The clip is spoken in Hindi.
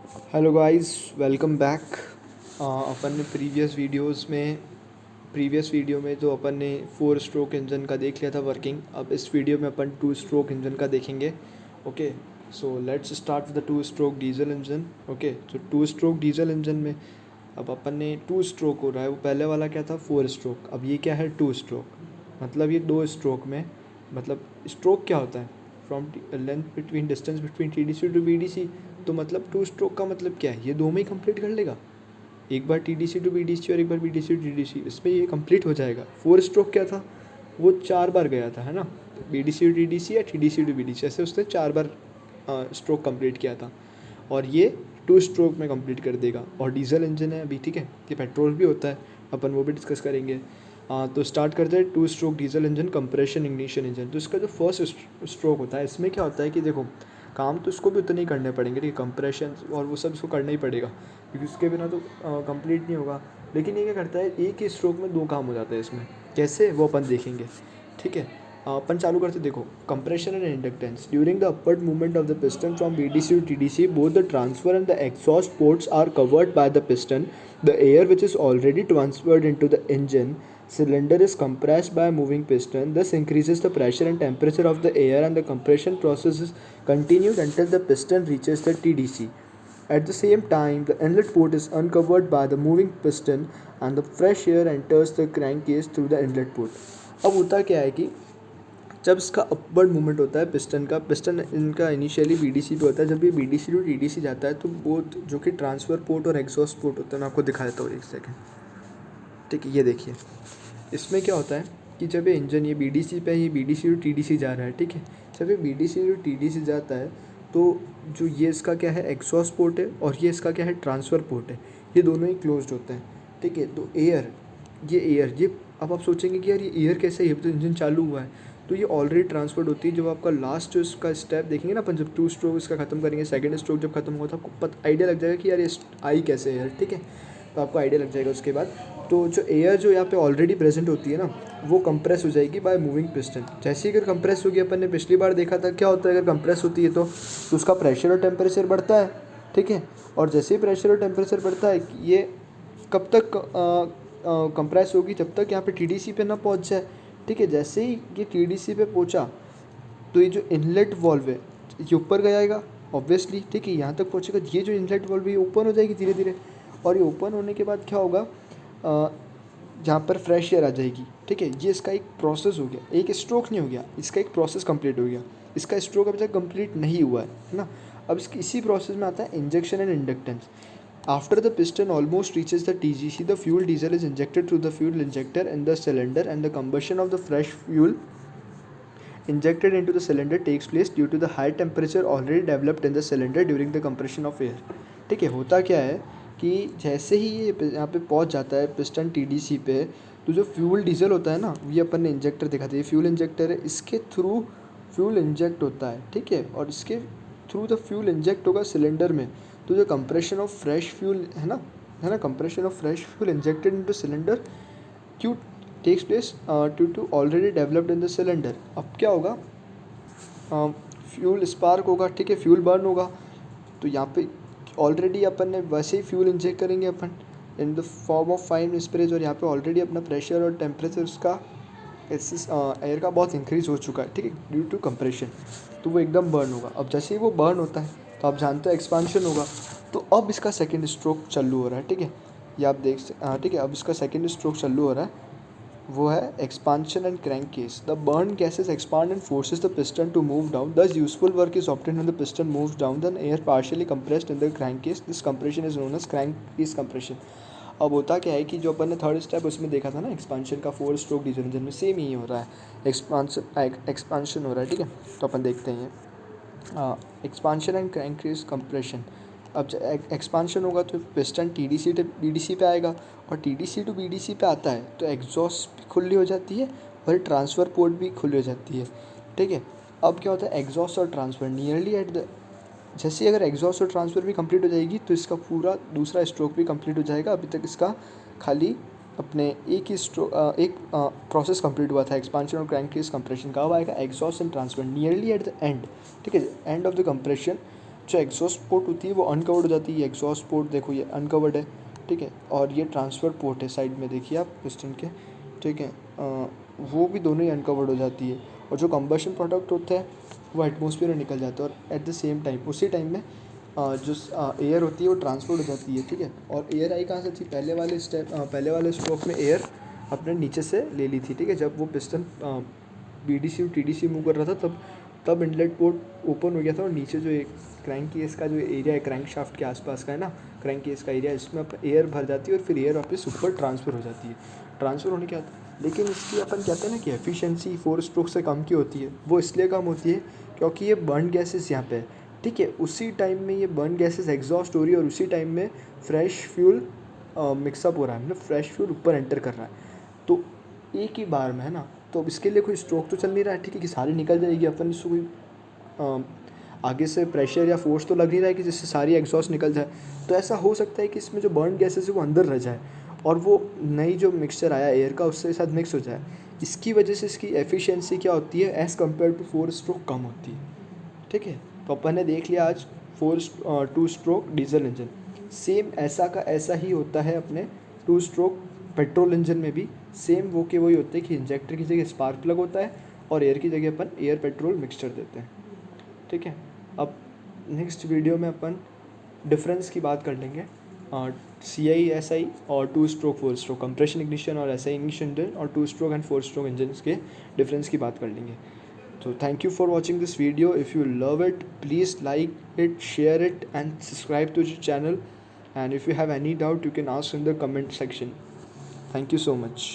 Hello guys, welcome back. अपन ने प्रीवियस वीडियो में तो अपन ने 4 स्ट्रोक इंजन का देख लिया था वर्किंग। अब इस वीडियो में अपन 2 स्ट्रोक इंजन का देखेंगे। Okay, so let's start with the 2 stroke diesel engine. Okay, तो 2 स्ट्रोक डीजल इंजन में अब अपन ने 2 स्ट्रोक हो रहा है। वो पहले वाला क्या था, 4 स्ट्रोक। अब ये क्या है, 2 स्ट्रोक। मतलब ये 2 स्ट्रोक में, मतलब स्ट्रोक क्या होता है, from length between distance between T D C to B D C. तो मतलब 2 स्ट्रोक का मतलब क्या है, ये दो में ही कंप्लीट कर लेगा। एक बार T D C to B D C और एक बार B D C to T D C, इसमें ये कंप्लीट हो जाएगा। 4 स्ट्रोक क्या था, वो 4 बार गया था, है ना। B D C to T D C या T D C to B D C, ऐसे उसने 4 बार स्ट्रोक कंप्लीट किया था। और ये 2 स्ट्रोक में कंप्लीट कर देगा। और डीजल इंजन है अभी, ठीक है। ये पेट्रोल भी होता है, अपन वो भी डिस्कस करेंगे। तो स्टार्ट करते हैं 2 stroke diesel engine, compression ignition engine. तो इसका जो फर्स्ट स्ट्रोक होता है, इसमें क्या होता है कि देखो, काम तो इसको भी उतने ही करने पड़ेंगे, ठीक है। कंप्रेशन और वो सब इसको करना ही पड़ेगा, क्योंकि उसके बिना तो कंप्लीट नहीं होगा। लेकिन ये क्या करता है, एक ही स्ट्रोक में 2 काम हो जाते हैं इसमें। कैसे, वो अपन देखेंगे, ठीक है। अपन चालू करते, देखो। Compression and inductance during the upward movement of the piston from BDC to TDC, both the transfer and the exhaust ports are covered by the piston. The air which is already transferred into the engine cylinder is compressed by a moving piston. This increases the pressure and temperature of the air, and the compression process is continued until the piston reaches the TDC. At the same time, the inlet port is uncovered by the moving piston and the fresh air enters the crankcase through the inlet port. अब होता क्या है कि जब इसका अपवर्ड मूवमेंट होता है पिस्टन इनका इनिशियली बीडीसी पे होता है। जब ये बीडीसी टू टीडीसी जाता है तो वो जो कि ट्रांसफ़र पोर्ट और एग्जॉस्ट पोर्ट होता है, मैं आपको दिखा देता हूँ एक सेकेंड, ठीक है। ये देखिए, इसमें क्या होता है कि जब ये इंजन, ये बीडीसी पे है, ये बीडीसी टू टीडीसी जा रहा है, ठीक है। जब ये बीडीसी टू टीडीसी जाता है तो जो ये इसका क्या है, एग्जॉस्ट पोर्ट है, और ये इसका क्या है, ट्रांसफ़र पोर्ट है। ये दोनों ही क्लोज्ड होते हैं, ठीक है। तो ये अब आप सोचेंगे कि यार ये एयर कैसे, ये तो इंजन चालू हुआ है। तो ये ऑलरेडी ट्रांसफर्ड होती है। जब आपका लास्ट जो इसका स्टेप देखेंगे ना अपन, जब 2 स्ट्रोक इसका खत्म करेंगे, सेकंड स्ट्रोक जब खत्म होगा तो आपको आइडिया लग जाएगा कि यार ये आई कैसे है, ठीक है। तो आपको आइडिया लग जाएगा उसके बाद। तो जो एयर जो यहाँ पे ऑलरेडी प्रेजेंट होती है ना, वो कंप्रेस हो जाएगी बाय मूविंग पिस्टन। जैसे ही अगर कंप्रेस होगी, अपन ने पिछली बार देखा था क्या होता है अगर कंप्रेस होती है तो उसका प्रेशर और टेम्परेचर बढ़ता है, ठीक है। और जैसे ही प्रेशर और टेम्परेचर बढ़ता है, ये कब तक कंप्रेस होगी, जब तक यहाँ पे टीडीसी पे ना पहुँच जाए, ठीक है। जैसे ही ये टीडीसी पे पहुँचा तो ये जो इनलेट वॉल्व है ये ऊपर जाएगा ऑब्वियसली, ठीक है। यहाँ तक पहुँचेगा, ये जो इनलेट वॉल्व है ये ओपन हो जाएगी धीरे धीरे। और ये ओपन होने के बाद क्या होगा, जहाँ पर फ्रेश एयर आ जाएगी, ठीक है। ये इसका एक प्रोसेस हो गया, एक स्ट्रोक नहीं हो गया, इसका एक प्रोसेस कंप्लीट हो गया। इसका स्ट्रोक अभी तक कंप्लीट नहीं हुआ है ना। अब इसी प्रोसेस में आता है injection and inductance. After the piston almost reaches the TGC, the fuel diesel is injected through the fuel injector in the cylinder, and the combustion of the fresh fuel injected into the cylinder takes place due to the high temperature already developed in the cylinder during the compression of air. ठीक है। होता क्या है कि जैसे ही ये यहाँ पे पहुँच जाता है पिस्टन टीडीसी पे, तो जो फ्यूल डीजल होता है ना, ये अपन ने इंजेक्टर देखा था, ये फ्यूल इंजेक्टर है, इसके थ्रू फ्यूल इंजेक्ट होता है, ठीक है। और इसके थ्रू द फ्यूल इंजेक्ट होगा सिलेंडर में। तो जो कंप्रेशन ऑफ फ्रेश फ्यूल है ना, compression of fresh fuel injected into cylinder क्यों takes place due to already developed in the cylinder. अब क्या होगा, फ्यूल स्पार्क होगा, ठीक है, फ्यूल बर्न होगा। तो यहाँ पे ऑलरेडी अपन ने वैसे ही फ्यूल इंजेक्ट करेंगे अपन in the form of fine sprays, और यहाँ पे ऑलरेडी अपना प्रेशर और टेम्परेचर उसका एयर का बहुत इंक्रीज़ हो चुका है, ठीक है, ड्यू टू कंप्रेशन। तो वो एकदम बर्न होगा। अब जैसे ही वो बर्न होता है तो आप जानते हैं एक्सपांशन होगा। तो अब इसका सेकेंड स्ट्रोक चालू हो रहा है, ठीक है। ये आप देख सकते, ठीक है। अब इसका सेकेंड स्ट्रोक चालू हो रहा है, वो है expansion and crank case. The burn gases expand and forces the piston to move down, thus useful work is obtain when the piston moves down, then air partially compressed in the crank case. This compression is known as crank case compression. अब होता क्या है कि जो अपन ने थर्ड स्टेप उसमें देखा था ना, एक्सपांशन का 4 स्ट्रोक डीजल इंजन में सेम ही हो रहा है, एक्सपांशन हो रहा है, ठीक है। तो अपन देखते हैं expansion and crank case compression. अब एक्सपांशन होगा तो पिस्टन टीडीसी टू बीडीसी पे आएगा, और टीडीसी टू बीडीसी पे आता है तो एग्जॉस्ट भी खुली हो जाती है और ट्रांसफ़र पोर्ट भी खुली हो जाती है, ठीक है। अब क्या होता है, एग्जॉस्ट और ट्रांसफ़र नियरली एट द, जैसे अगर एग्जॉस्ट और ट्रांसफ़र भी कंप्लीट हो जाएगी तो इसका पूरा दूसरा स्ट्रोक भी कंप्लीट हो जाएगा। अभी तक इसका खाली अपने एक ही एक प्रोसेस कंप्लीट हुआ था, एक्सपांशन और क्रैंक केस कंप्रेशन का। अब आएगा exhaust and transfer nearly at the end, ठीक है, एंड ऑफ द कंप्रेशन। जो एग्जॉस्ट पोर्ट होती है वो अनकवर्ड हो जाती है। एग्जॉस्ट पोर्ट देखो ये अनकवर्ड है, ठीक है, और ये ट्रांसफ़र पोर्ट है साइड में देखिए आप पिस्टन के, ठीक है, वो भी दोनों ही अनकवर्ड हो जाती है। और जो कंबशन प्रोडक्ट होता है वो एटमॉस्फेयर में निकल जाता है, और एट द सेम टाइम उसी टाइम में जो एयर होती है वो ट्रांसफर हो जाती है, ठीक है। और एयर आई कहाँ से थी, पहले वाले स्ट्रोक में एयर अपने नीचे से ले ली थी, ठीक है। जब वो पिस्टन BDC और TDC मूव कर रहा था तब इनलेट पोर्ट ओपन हो गया था, और नीचे जो एक क्रैंक केस का जो एरिया है, क्रैंक शाफ्ट के आसपास का है ना, क्रैंक केस का एरिया, इसमें एयर भर जाती है और फिर एयर वापस ऊपर ट्रांसफ़र हो जाती है। ट्रांसफ़र होने के बाद लेकिन इसकी अपन कहते हैं ना कि एफिशिएंसी 4 स्ट्रोक से कम की होती है। वो इसलिए कम होती है क्योंकि ये बर्न गैसेस यहाँ पे है, ठीक है। उसी टाइम में ये बर्न गैसेस एग्जॉस्ट हो रही है और उसी टाइम में फ्रेश फ्यूल मिक्सअप हो रहा है, मतलब फ्रेश फ्यूल ऊपर एंटर कर रहा है, तो एक ही बार में है ना। तो अब इसके लिए कोई स्ट्रोक तो चल नहीं रहा है, ठीक है, कि सारी निकल जाएगी, अपन इसको कोई आगे से प्रेशर या फोर्स तो लग नहीं रहा है कि जिससे सारी एग्जॉस्ट निकल जाए। तो ऐसा हो सकता है कि इसमें जो बर्न गैसेस है वो अंदर रह जाए और वो नई जो मिक्सचर आया एयर का उसके साथ मिक्स हो जाए। इसकी वजह से इसकी एफिशिएंसी क्या होती है, एज़ कम्पेयर टू 4 स्ट्रोक कम होती है, ठीक है। तो अपन ने देख लिया आज 2 स्ट्रोक डीजल इंजन। सेम ऐसा का ऐसा ही होता है अपने 2 स्ट्रोक पेट्रोल इंजन में भी। सेम वो के वही होते हैं कि इंजेक्टर की जगह स्पार्क प्लग होता है और एयर की जगह अपन एयर पेट्रोल मिक्सचर देते हैं, ठीक है। अब नेक्स्ट वीडियो में अपन डिफरेंस की बात कर लेंगे, CI/SI और 2 स्ट्रोक 4 स्ट्रोक कंप्रेशन इग्निशन और SI इग्निशन इंजन और 2 स्ट्रोक एंड 4 स्ट्रोक इंजन के डिफरेंस की बात कर लेंगे। So thank you for watching this video. If you love it, please like it, share it and subscribe to the channel. And if you have any doubt, you can ask in the comment section. Thank you so much.